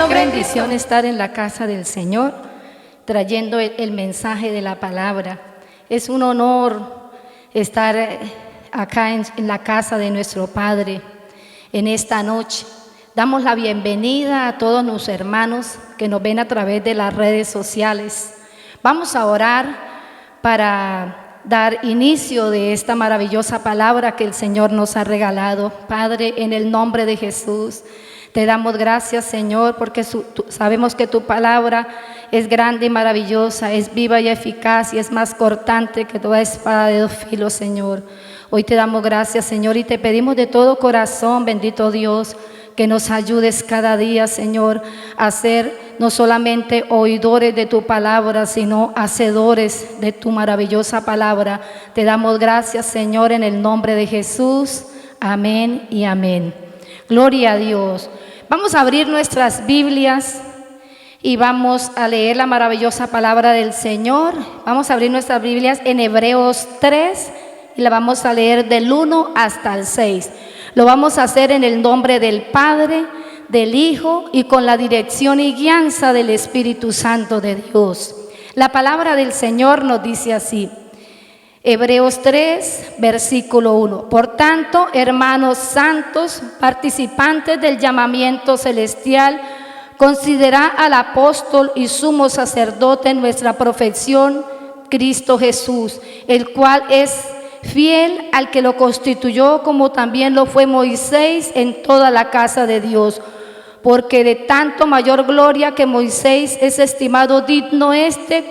bendición estar en la casa del Señor, trayendo el mensaje de la palabra. Es un honor estar acá en la casa de nuestro Padre en esta noche. Damos la bienvenida a todos nuestros hermanos que nos ven a través de las redes sociales. Vamos a orar para dar inicio de esta maravillosa palabra que el Señor nos ha regalado. Padre, en el nombre de Jesús, te damos gracias, Señor, porque sabemos que tu palabra es grande y maravillosa, es viva y eficaz y es más cortante que toda espada de dos filos, Señor. Hoy te damos gracias, Señor, y te pedimos de todo corazón, bendito Dios, que nos ayudes cada día, Señor, a ser no solamente oidores de tu palabra, sino hacedores de tu maravillosa palabra. Te damos gracias, Señor, en el nombre de Jesús. Amén y amén. Gloria a Dios. Vamos a abrir nuestras Biblias y vamos a leer la maravillosa palabra del Señor. Vamos a abrir nuestras Biblias en Hebreos 3 y la vamos a leer del 1 hasta el 6. Lo vamos a hacer en el nombre del Padre, del Hijo y con la dirección y guianza del Espíritu Santo de Dios. La palabra del Señor nos dice así. Hebreos 3, versículo 1. Por tanto, hermanos santos, participantes del llamamiento celestial, considerad al apóstol y sumo sacerdote en nuestra profesión, Cristo Jesús, el cual es fiel al que lo constituyó, como también lo fue Moisés en toda la casa de Dios. Porque de tanto mayor gloria que Moisés es estimado digno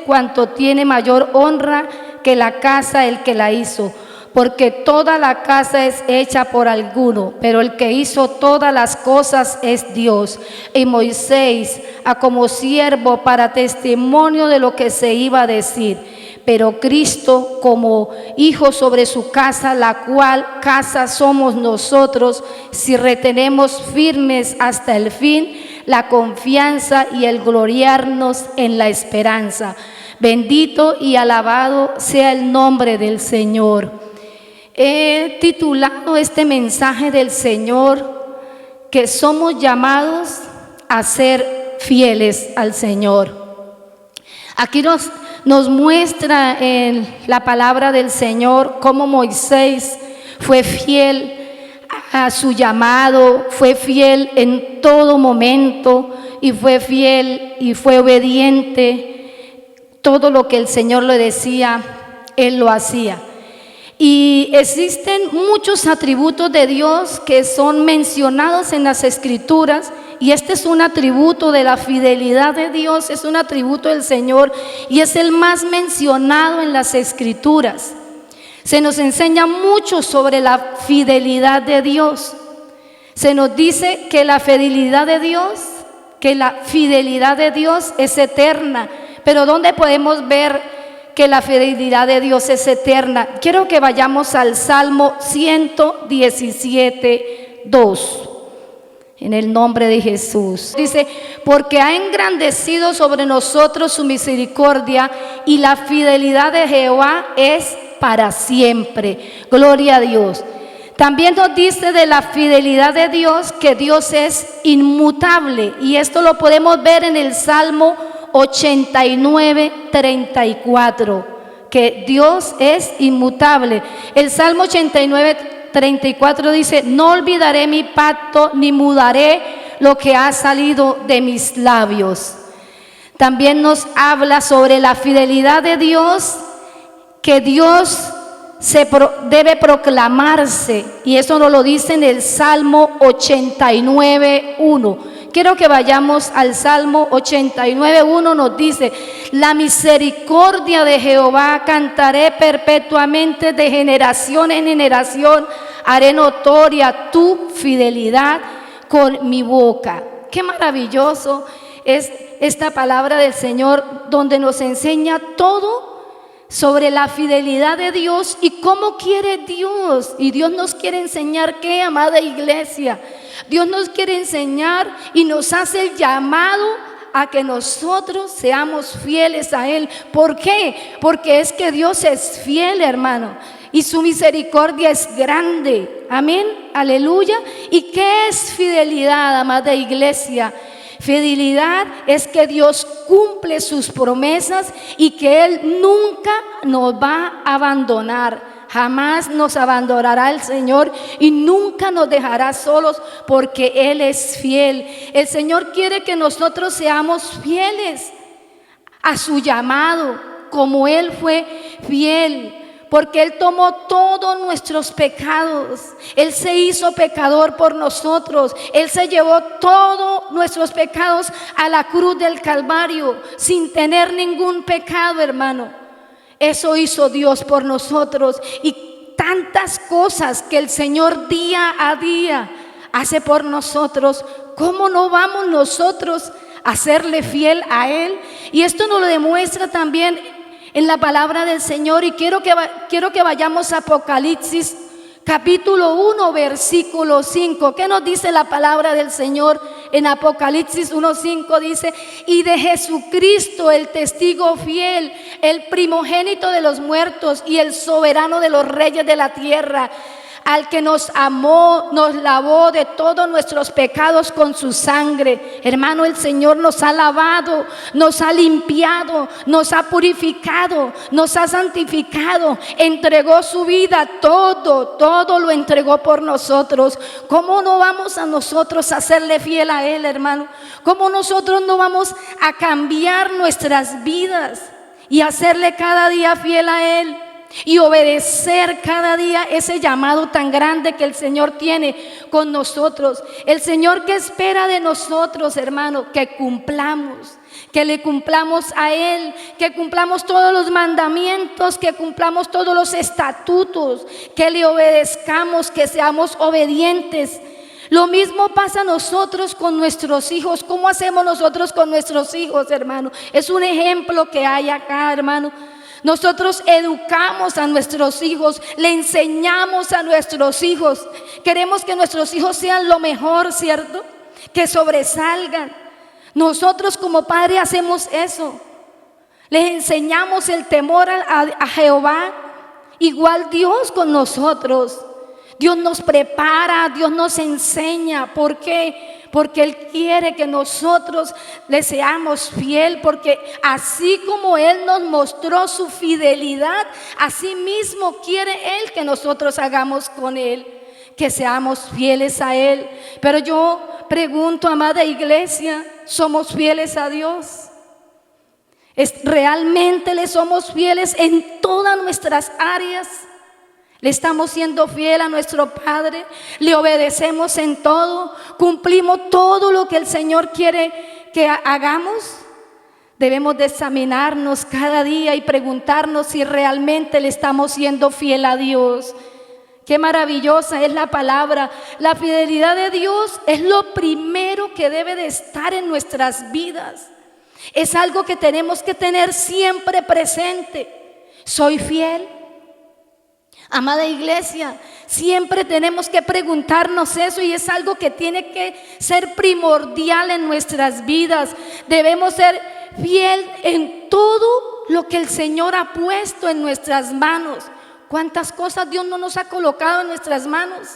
cuanto tiene mayor honra que la casa el que la hizo. Porque toda la casa es hecha por alguno, pero el que hizo todas las cosas es Dios. Y Moisés como siervo para testimonio de lo que se iba a decir, pero Cristo como hijo sobre su casa, la cual casa somos nosotros, si retenemos firmes hasta el fin la confianza y el gloriarnos en la esperanza. Bendito y alabado sea el nombre del Señor. He titulado este mensaje del Señor que somos llamados a ser fieles al Señor. Aquí nos muestra en la palabra del Señor cómo Moisés fue fiel a su llamado, fue fiel en todo momento y fue fiel y fue obediente. Todo lo que el Señor le decía, Él lo hacía. Y existen muchos atributos de Dios que son mencionados en las Escrituras, y este es un atributo de la fidelidad de Dios, es un atributo del Señor y es el más mencionado en las Escrituras. Se nos enseña mucho sobre la fidelidad de Dios. Se nos dice que la fidelidad de Dios es eterna. Pero ¿dónde podemos ver que la fidelidad de Dios es eterna? Quiero que vayamos al Salmo 117, 2. En el nombre de Jesús. Dice, porque ha engrandecido sobre nosotros su misericordia y la fidelidad de Jehová es para siempre. Gloria a Dios. También nos dice de la fidelidad de Dios que Dios es inmutable. Y esto lo podemos ver en el Salmo 89, 34. Que Dios es inmutable. El Salmo 89, 34 dice, no olvidaré mi pacto ni mudaré lo que ha salido de mis labios. También nos habla sobre la fidelidad de Dios, que Dios debe proclamarse, y eso nos lo dice en el Salmo 89, 1. Quiero que vayamos al Salmo 89, 1, nos dice, la misericordia de Jehová cantaré perpetuamente, de generación en generación haré notoria tu fidelidad con mi boca. Qué maravilloso es esta palabra del Señor, donde nos enseña todo sobre la fidelidad de Dios y cómo quiere Dios. Y Dios nos quiere enseñar ¿qué, amada iglesia? Dios nos quiere enseñar y nos hace el llamado a que nosotros seamos fieles a Él. ¿Por qué? Porque es que Dios es fiel, hermano, y su misericordia es grande. Amén, aleluya. ¿Y qué es fidelidad, amada iglesia? Fidelidad es que Dios cumple sus promesas y que Él nunca nos va a abandonar. Jamás nos abandonará el Señor y nunca nos dejará solos porque Él es fiel. El Señor quiere que nosotros seamos fieles a su llamado, como Él fue fiel. Porque Él tomó todos nuestros pecados. Él se hizo pecador por nosotros. Él se llevó todos nuestros pecados a la cruz del Calvario sin tener ningún pecado, hermano. Eso hizo Dios por nosotros. Y tantas cosas que el Señor día a día hace por nosotros. ¿Cómo no vamos nosotros a serle fiel a Él? Y esto nos lo demuestra también en la palabra del Señor. Y quiero que vayamos a Apocalipsis capítulo 1 versículo 5. ¿Qué nos dice la palabra del Señor? En Apocalipsis 1:5 dice: y de Jesucristo, el testigo fiel, el primogénito de los muertos y el soberano de los reyes de la tierra, al que nos amó, nos lavó de todos nuestros pecados con su sangre. Hermano, el Señor nos ha lavado, nos ha limpiado, nos ha purificado, nos ha santificado, entregó su vida, todo lo entregó por nosotros. ¿Cómo no vamos a nosotros a serle fiel a Él, hermano? ¿Cómo nosotros no vamos a cambiar nuestras vidas y hacerle cada día fiel a Él? Y obedecer cada día ese llamado tan grande que el Señor tiene con nosotros. El Señor, que espera de nosotros, hermano, que cumplamos, que le cumplamos a Él, que cumplamos todos los mandamientos, que cumplamos todos los estatutos, que le obedezcamos, que seamos obedientes. Lo mismo pasa a nosotros con nuestros hijos. ¿Cómo hacemos nosotros con nuestros hijos, hermano? Es un ejemplo que hay acá, hermano. Nosotros educamos a nuestros hijos, le enseñamos a nuestros hijos. Queremos que nuestros hijos sean lo mejor, ¿cierto? Que sobresalgan. Nosotros como padres hacemos eso. Les enseñamos el temor a Jehová. Igual Dios con nosotros. Dios nos prepara, Dios nos enseña. ¿Por qué? Porque Él quiere que nosotros le seamos fiel. Porque así como Él nos mostró su fidelidad, así mismo quiere Él que nosotros hagamos con Él, que seamos fieles a Él. Pero yo pregunto, amada iglesia, ¿somos fieles a Dios? ¿Realmente le somos fieles en todas nuestras áreas? ¿Le estamos siendo fiel a nuestro Padre? ¿Le obedecemos en todo? ¿Cumplimos todo lo que el Señor quiere que hagamos? Debemos de examinarnos cada día y preguntarnos si realmente le estamos siendo fiel a Dios. Qué maravillosa es la palabra. La fidelidad de Dios es lo primero que debe de estar en nuestras vidas. Es algo que tenemos que tener siempre presente. ¿Soy fiel? Amada iglesia, siempre tenemos que preguntarnos eso, y es algo que tiene que ser primordial en nuestras vidas. Debemos ser fiel en todo lo que el Señor ha puesto en nuestras manos. ¿Cuántas cosas Dios no nos ha colocado en nuestras manos?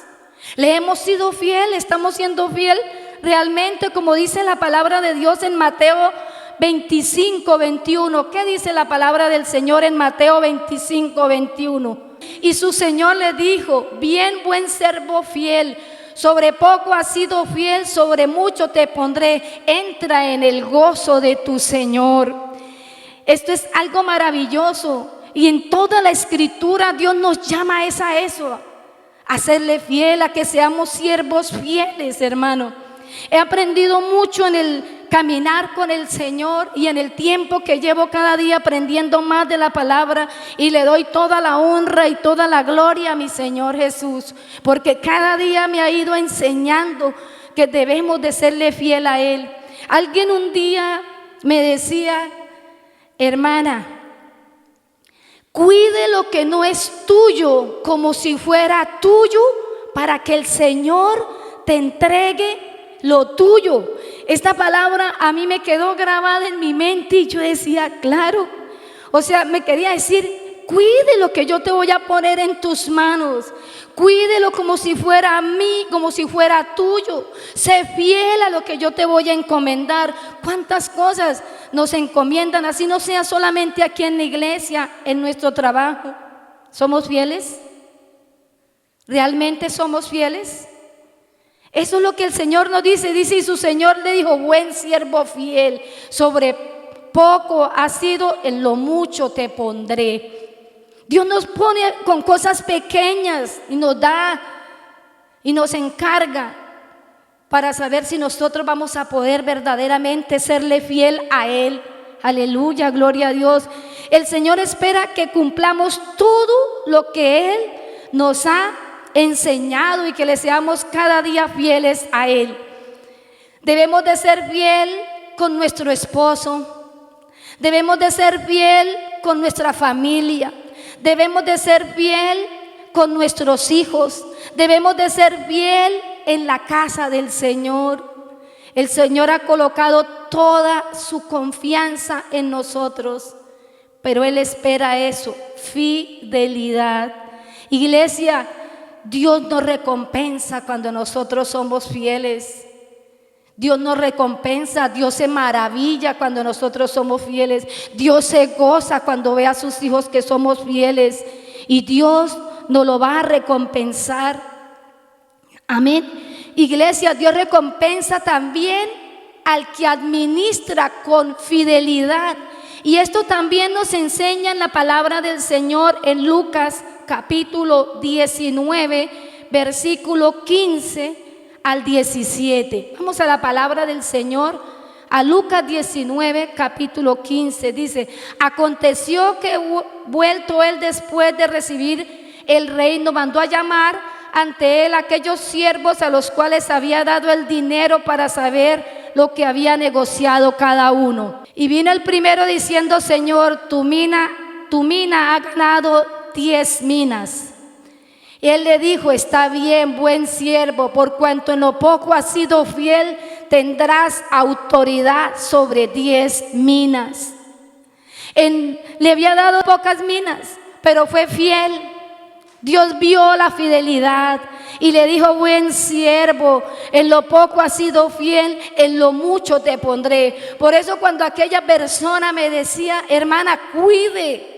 ¿Le hemos sido fiel? ¿Estamos siendo fiel realmente, como dice la palabra de Dios en Mateo 25:21? ¿Qué dice la palabra del Señor en Mateo 25:21? Y su Señor le dijo: bien, buen siervo fiel, sobre poco has sido fiel, sobre mucho te pondré, entra en el gozo de tu Señor. Esto es algo maravilloso, y en toda la Escritura Dios nos llama a eso, a serle fiel, a que seamos siervos fieles, hermano. He aprendido mucho en el caminar con el Señor y en el tiempo que llevo cada día aprendiendo más de la palabra, y le doy toda la honra y toda la gloria a mi Señor Jesús, porque cada día me ha ido enseñando que debemos de serle fiel a Él. Alguien un día me decía: hermana, cuide lo que no es tuyo como si fuera tuyo, para que el Señor te entregue lo tuyo. Esta palabra a mí me quedó grabada en mi mente, y yo decía, claro, o sea, me quería decir: cuide lo que yo te voy a poner en tus manos. Cuídelo como si fuera a mí, como si fuera tuyo. Sé fiel a lo que yo te voy a encomendar. ¿Cuántas cosas nos encomiendan? Así no sea solamente aquí en la iglesia, en nuestro trabajo. ¿Somos fieles? ¿Realmente somos fieles? Eso es lo que el Señor nos dice. Dice, y su Señor le dijo: buen siervo fiel, sobre poco has sido, en lo mucho te pondré. Dios nos pone con cosas pequeñas y nos da y nos encarga para saber si nosotros vamos a poder verdaderamente serle fiel a Él. Aleluya, gloria a Dios. El Señor espera que cumplamos todo lo que Él nos ha enseñado y que le seamos cada día fieles a Él. Debemos de ser fiel con nuestro esposo. Debemos de ser fiel con nuestra familia. Debemos de ser fiel con nuestros hijos. Debemos de ser fiel en la casa del Señor. El Señor ha colocado toda su confianza en nosotros, pero Él espera eso, fidelidad. Iglesia, Dios nos recompensa cuando nosotros somos fieles. Dios nos recompensa, Dios se maravilla cuando nosotros somos fieles. Dios se goza cuando ve a sus hijos que somos fieles, y Dios nos lo va a recompensar. Amén. Iglesia, Dios recompensa también al que administra con fidelidad. Y esto también nos enseña en la palabra del Señor en Lucas capítulo 19, versículo 15 al 17. Vamos a la palabra del Señor, a Lucas 19, capítulo 15. Dice: aconteció que vuelto él después de recibir el reino, mandó a llamar ante él aquellos siervos a los cuales había dado el dinero para saber lo que había negociado cada uno. Y vino el primero diciendo: Señor, tu mina ha ganado 10 minas. Y él le dijo: está bien, buen siervo, por cuanto en lo poco has sido fiel, tendrás autoridad sobre 10 minas. Le había dado pocas minas, pero fue fiel. Dios vio la fidelidad y le dijo: buen siervo, en lo poco has sido fiel, en lo mucho te pondré. Por eso cuando aquella persona me decía: hermana, cuide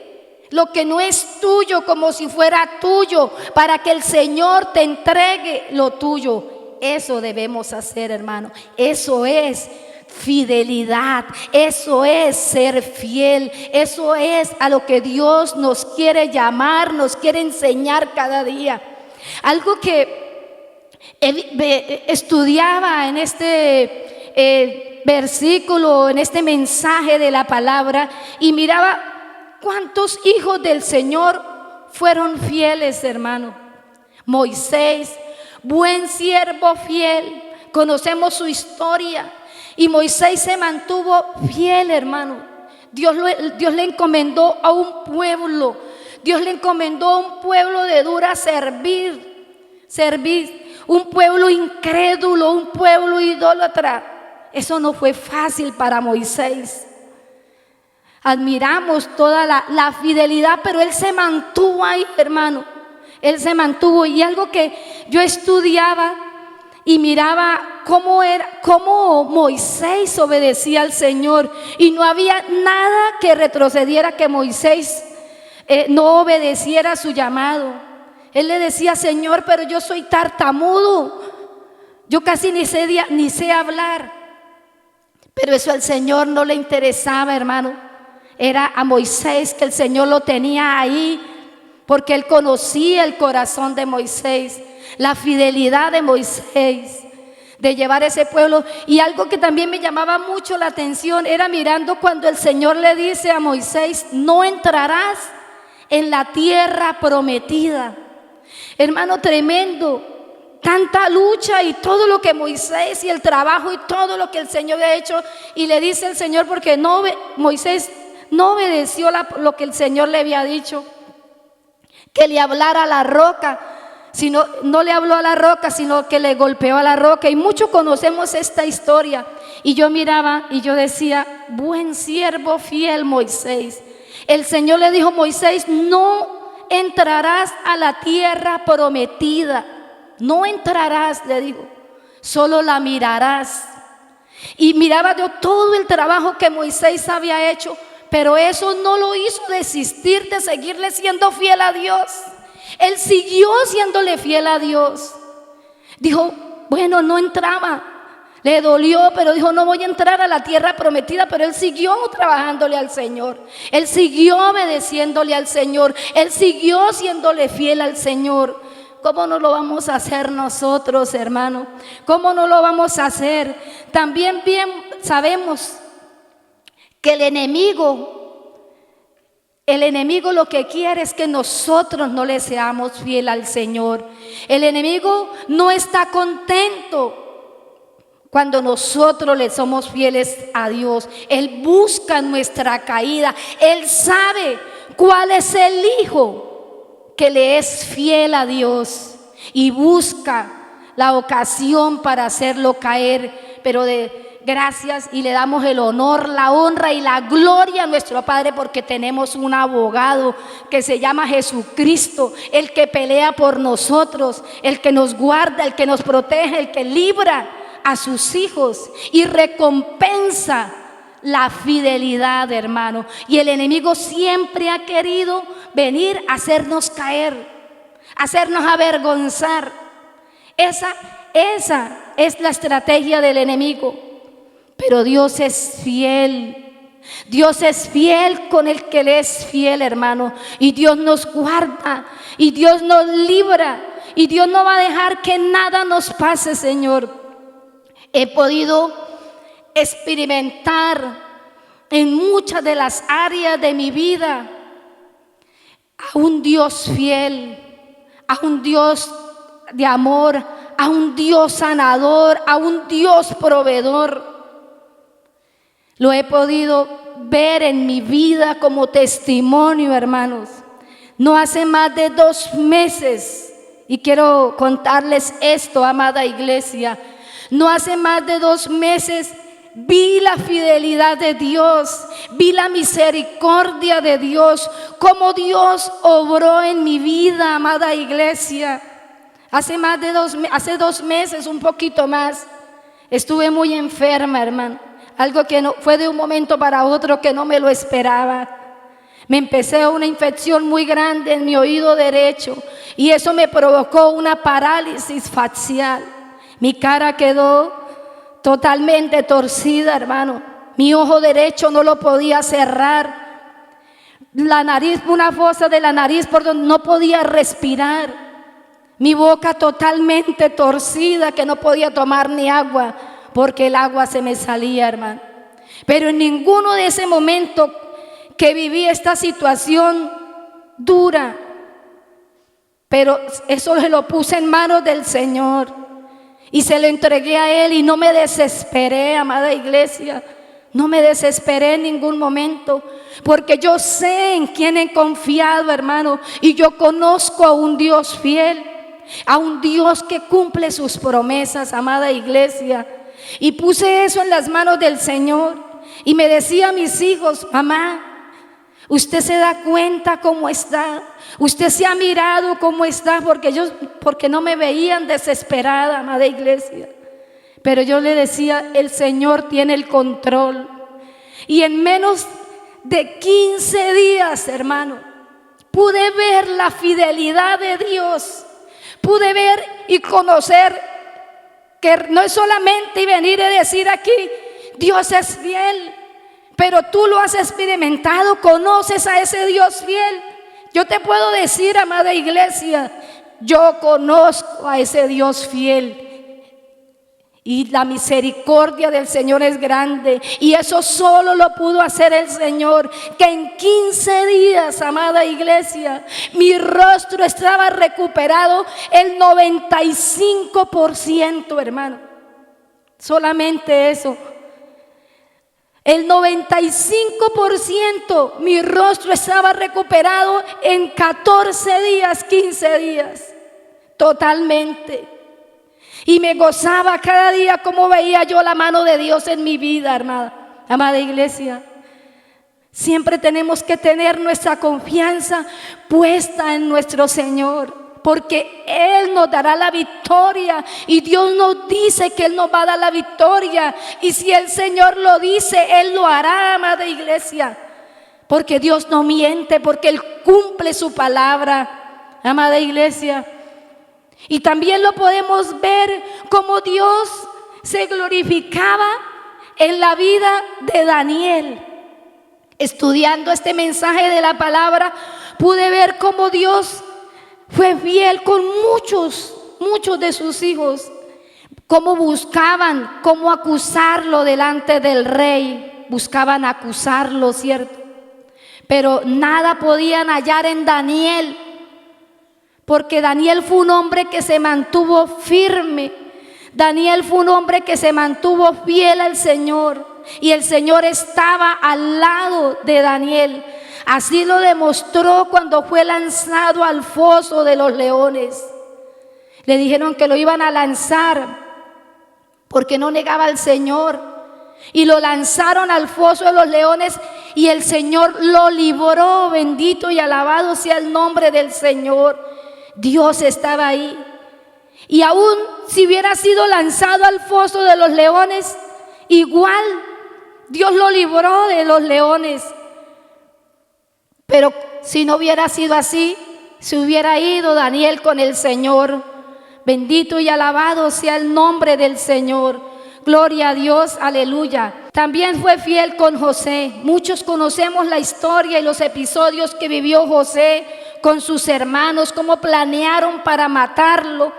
lo que no es tuyo como si fuera tuyo, para que el Señor te entregue lo tuyo. Eso debemos hacer, hermano. Eso es fidelidad, eso es ser fiel, eso es a lo que Dios nos quiere llamar, nos quiere enseñar cada día. Algo que estudiaba en este versículo, en este mensaje de la palabra, y miraba cuántos hijos del Señor fueron fieles, hermano. Moisés, buen siervo fiel, conocemos su historia. Y Moisés se mantuvo fiel, hermano. Dios le encomendó a un pueblo. Dios le encomendó a un pueblo de dura servir. Un pueblo incrédulo, un pueblo idólatra. Eso no fue fácil para Moisés. Admiramos toda la fidelidad, pero él se mantuvo ahí, hermano. Él se mantuvo. Y algo que yo estudiaba y miraba cómo Moisés obedecía al Señor, y no había nada que retrocediera que Moisés no obedeciera a su llamado. Él le decía: Señor, pero yo soy tartamudo, yo casi ni sé hablar. Pero eso al Señor no le interesaba, hermano. Era a Moisés que el Señor lo tenía ahí, porque Él conocía el corazón de Moisés, la fidelidad de Moisés, de llevar ese pueblo. Y algo que también me llamaba mucho la atención era mirando cuando el Señor le dice a Moisés: no entrarás en la tierra prometida. Hermano, tremendo, tanta lucha y todo lo que Moisés, y el trabajo y todo lo que el Señor había hecho. Y le dice el Señor, porque Moisés no obedeció lo que el Señor le había dicho, que le hablara a la roca. No le habló a la roca, sino que le golpeó a la roca. Y muchos conocemos esta historia. Y yo miraba y yo decía: buen siervo fiel Moisés. El Señor le dijo a Moisés: no entrarás a la tierra prometida. No entrarás, le dijo, solo la mirarás. Y miraba yo todo el trabajo que Moisés había hecho, pero eso no lo hizo desistir de seguirle siendo fiel a Dios. Él siguió siéndole fiel a Dios. Dijo, bueno, no entraba. Le dolió, pero dijo, no voy a entrar a la tierra prometida. Pero él siguió trabajándole al Señor. Él siguió obedeciéndole al Señor. Él siguió siéndole fiel al Señor. ¿Cómo no lo vamos a hacer nosotros, hermano? ¿Cómo no lo vamos a hacer? También bien sabemos que el enemigo lo que quiere es que nosotros no le seamos fiel al Señor. El enemigo no está contento cuando nosotros le somos fieles a Dios. Él busca nuestra caída. Él sabe cuál es el hijo que le es fiel a Dios y busca la ocasión para hacerlo caer. Pero gracias y le damos el honor, la honra y la gloria a nuestro Padre, porque tenemos un abogado que se llama Jesucristo, el que pelea por nosotros, el que nos guarda, el que nos protege, el que libra a sus hijos y recompensa la fidelidad, hermano. Y el enemigo siempre ha querido venir a hacernos caer, hacernos avergonzar. Esa es la estrategia del enemigo. Pero Dios es fiel. Dios es fiel con el que le es fiel, hermano. Y Dios nos guarda, y Dios nos libra, y Dios no va a dejar que nada nos pase, Señor. He podido experimentar en muchas de las áreas de mi vida a un Dios fiel, a un Dios de amor, a un Dios sanador, a un Dios proveedor. Lo he podido ver en mi vida como testimonio, hermanos. No hace más de 2 meses, y quiero contarles esto, amada iglesia. No hace más de 2 meses vi la fidelidad de Dios, vi la misericordia de Dios, cómo Dios obró en mi vida, amada iglesia. Hace 2 meses, un poquito más, estuve muy enferma, hermano. Algo que no fue de un momento para otro, que no me lo esperaba. Me empecé una infección muy grande en mi oído derecho y eso me provocó una parálisis facial. Mi cara quedó totalmente torcida, hermano. Mi ojo derecho no lo podía cerrar. La nariz, una fosa de la nariz por donde no podía respirar. Mi boca totalmente torcida, que no podía tomar ni agua, porque el agua se me salía, hermano. Pero en ninguno de ese momento que viví esta situación dura, pero eso se lo puse en manos del Señor y se lo entregué a Él, y no me desesperé, amada iglesia. No me desesperé en ningún momento, porque yo sé en quién he confiado, hermano, y yo conozco a un Dios fiel, a un Dios que cumple sus promesas, amada iglesia. Y puse eso en las manos del Señor y me decía a mis hijos: mamá, usted se da cuenta cómo está, usted se ha mirado cómo está, porque no me veían desesperada, amada iglesia. Pero yo le decía: el Señor tiene el control. Y en menos de 15 días, hermano, pude ver la fidelidad de Dios. Pude ver y conocer que no es solamente venir y decir aquí, Dios es fiel, pero tú lo has experimentado, conoces a ese Dios fiel. Yo te puedo decir, amada iglesia, yo conozco a ese Dios fiel. Y la misericordia del Señor es grande. Y eso solo lo pudo hacer el Señor. Que en 15 días, amada iglesia, mi rostro estaba recuperado el 95%, hermano. Solamente eso. El 95%, mi rostro estaba recuperado en 14 días, 15 días. Totalmente. Y me gozaba cada día como veía yo la mano de Dios en mi vida, amada iglesia. Siempre tenemos que tener nuestra confianza puesta en nuestro Señor, porque Él nos dará la victoria, y Dios nos dice que Él nos va a dar la victoria, y si el Señor lo dice, Él lo hará, amada iglesia, porque Dios no miente, porque Él cumple su palabra, amada iglesia. Y también lo podemos ver como Dios se glorificaba en la vida de Daniel. Estudiando este mensaje de la palabra, pude ver cómo Dios fue fiel con muchos de sus hijos, cómo buscaban, cómo acusarlo delante del rey, buscaban acusarlo, ¿cierto? Pero nada podían hallar en Daniel, porque Daniel fue un hombre que se mantuvo firme. Daniel fue un hombre que se mantuvo fiel al Señor, y el Señor estaba al lado de Daniel. Así lo demostró cuando fue lanzado al foso de los leones. Le dijeron que lo iban a lanzar porque no negaba al Señor, y lo lanzaron al foso de los leones, y el Señor lo libró. Bendito y alabado sea el nombre del Señor. Dios estaba ahí. Y aún si hubiera sido lanzado al foso de los leones, igual Dios lo libró de los leones. Pero si no hubiera sido así, se hubiera ido Daniel con el Señor. Bendito y alabado sea el nombre del Señor. Gloria a Dios, aleluya. También fue fiel con José. Muchos conocemos la historia y los episodios que vivió José con sus hermanos, cómo planearon para matarlo.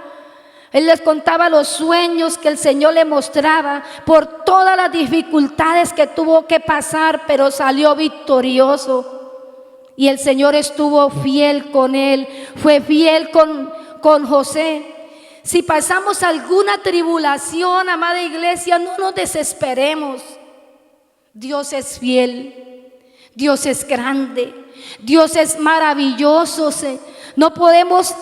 Él les contaba los sueños que el Señor le mostraba, por todas las dificultades que tuvo que pasar, pero salió victorioso. Y el Señor estuvo fiel con él, fue fiel con José. Si pasamos alguna tribulación, amada iglesia, no nos desesperemos. Dios es fiel, Dios es grande, Dios es maravilloso. No podemos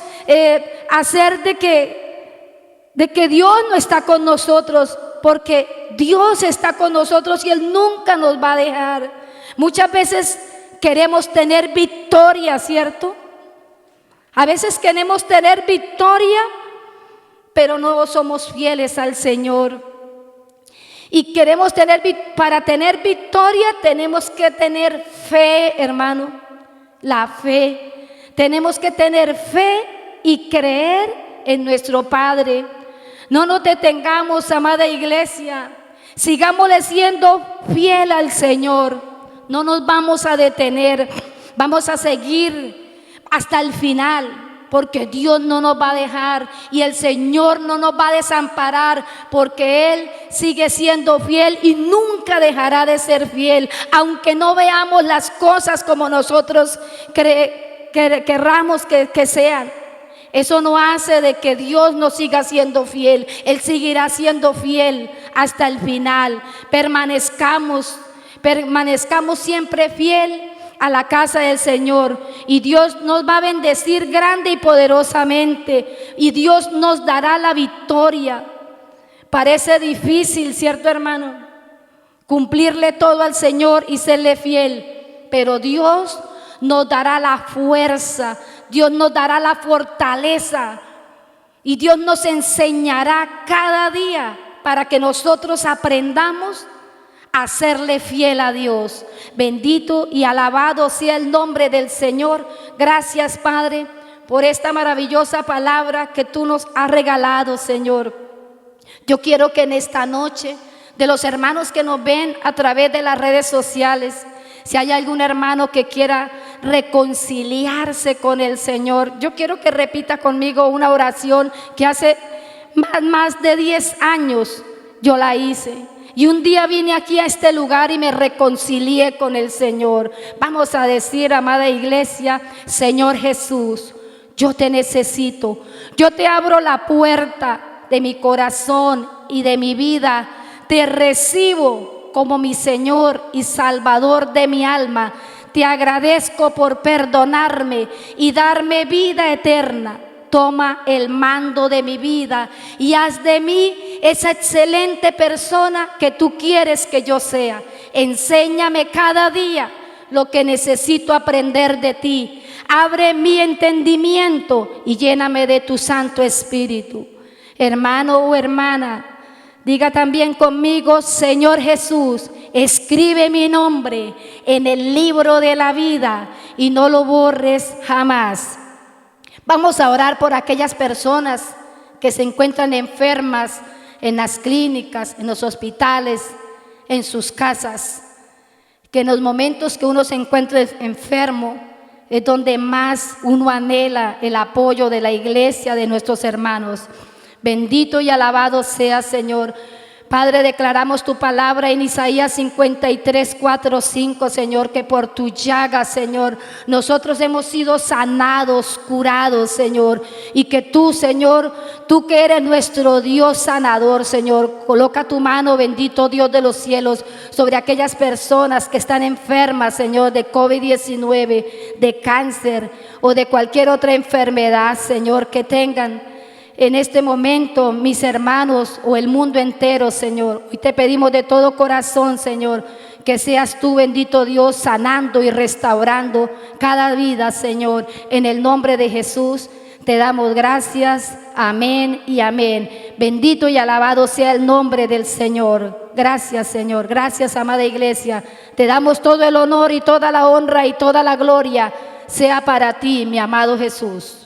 hacer de que Dios no está con nosotros, porque Dios está con nosotros y Él nunca nos va a dejar. Muchas veces queremos tener victoria, ¿cierto? A veces queremos tener victoria, pero no somos fieles al Señor. Y para tener victoria tenemos que tener fe, hermano, la fe. Tenemos que tener fe y creer en nuestro Padre. No nos detengamos, amada iglesia. Sigámosle siendo fiel al Señor. No nos vamos a detener. Vamos a seguir hasta el final, porque Dios no nos va a dejar, y el Señor no nos va a desamparar, porque Él sigue siendo fiel y nunca dejará de ser fiel, aunque no veamos las cosas como nosotros querramos que sean. Eso no hace de que Dios no siga siendo fiel. Él seguirá siendo fiel hasta el final. Permanezcamos siempre fiel a la casa del Señor, y Dios nos va a bendecir grande y poderosamente, y Dios nos dará la victoria. Parece difícil, ¿cierto, hermano? Cumplirle todo al Señor y serle fiel, pero Dios nos dará la fuerza, Dios nos dará la fortaleza, y Dios nos enseñará cada día para que nosotros aprendamos a serle fiel a Dios. Bendito y alabado sea el nombre del Señor. Gracias, Padre, por esta maravillosa palabra que tú nos has regalado, Señor. Yo quiero que en esta noche, de los hermanos que nos ven a través de las redes sociales, si hay algún hermano que quiera reconciliarse con el Señor, yo quiero que repita conmigo una oración que hace más de 10 años yo la hice. Y un día vine aquí a este lugar y me reconcilié con el Señor. Vamos a decir, amada iglesia: Señor Jesús, yo te necesito. Yo te abro la puerta de mi corazón y de mi vida. Te recibo como mi Señor y Salvador de mi alma. Te agradezco por perdonarme y darme vida eterna. Toma el mando de mi vida y haz de mí esa excelente persona que tú quieres que yo sea. Enséñame cada día lo que necesito aprender de ti. Abre mi entendimiento y lléname de tu Santo Espíritu. Hermano o hermana, diga también conmigo: Señor Jesús, escribe mi nombre en el libro de la vida y no lo borres jamás. Vamos a orar por aquellas personas que se encuentran enfermas en las clínicas, en los hospitales, en sus casas. Que en los momentos que uno se encuentra enfermo es donde más uno anhela el apoyo de la iglesia, de nuestros hermanos. Bendito y alabado sea, Señor. Padre, declaramos tu palabra en Isaías 53, 4, 5, Señor, que por tu llaga, Señor, nosotros hemos sido sanados, curados, Señor, y que tú, Señor, tú que eres nuestro Dios sanador, Señor, coloca tu mano, bendito Dios de los cielos, sobre aquellas personas que están enfermas, Señor, de COVID-19, de cáncer o de cualquier otra enfermedad, Señor, que tengan en este momento, mis hermanos o el mundo entero, Señor. Hoy te pedimos de todo corazón, Señor, que seas tú, bendito Dios, sanando y restaurando cada vida, Señor. En el nombre de Jesús te damos gracias. Amén y amén. Bendito y alabado sea el nombre del Señor. Gracias, Señor. Gracias, amada iglesia. Te damos todo el honor y toda la honra y toda la gloria sea para ti, mi amado Jesús.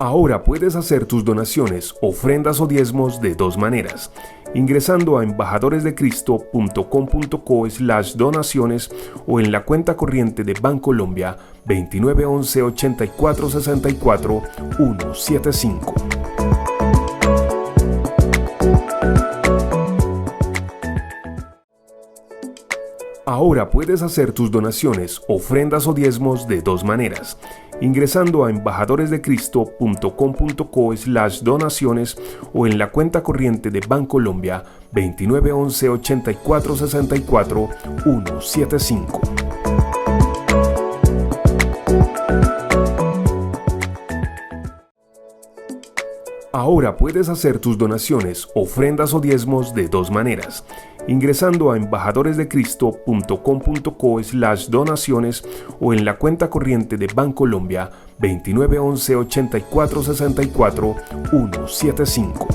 Ahora puedes hacer tus donaciones, ofrendas o diezmos de dos maneras: ingresando a embajadoresdecristo.com.co/donaciones o en la cuenta corriente de Bancolombia 2911 84 64 175. Ahora puedes hacer tus donaciones, ofrendas o diezmos de dos maneras: ingresando a embajadoresdecristo.com.co/donaciones o en la cuenta corriente de Bancolombia 2911 84 64 175. Ahora puedes hacer tus donaciones, ofrendas o diezmos de dos maneras: ingresando a embajadoresdecristo.com.co/donaciones o en la cuenta corriente de Bancolombia 2911 84 64 175.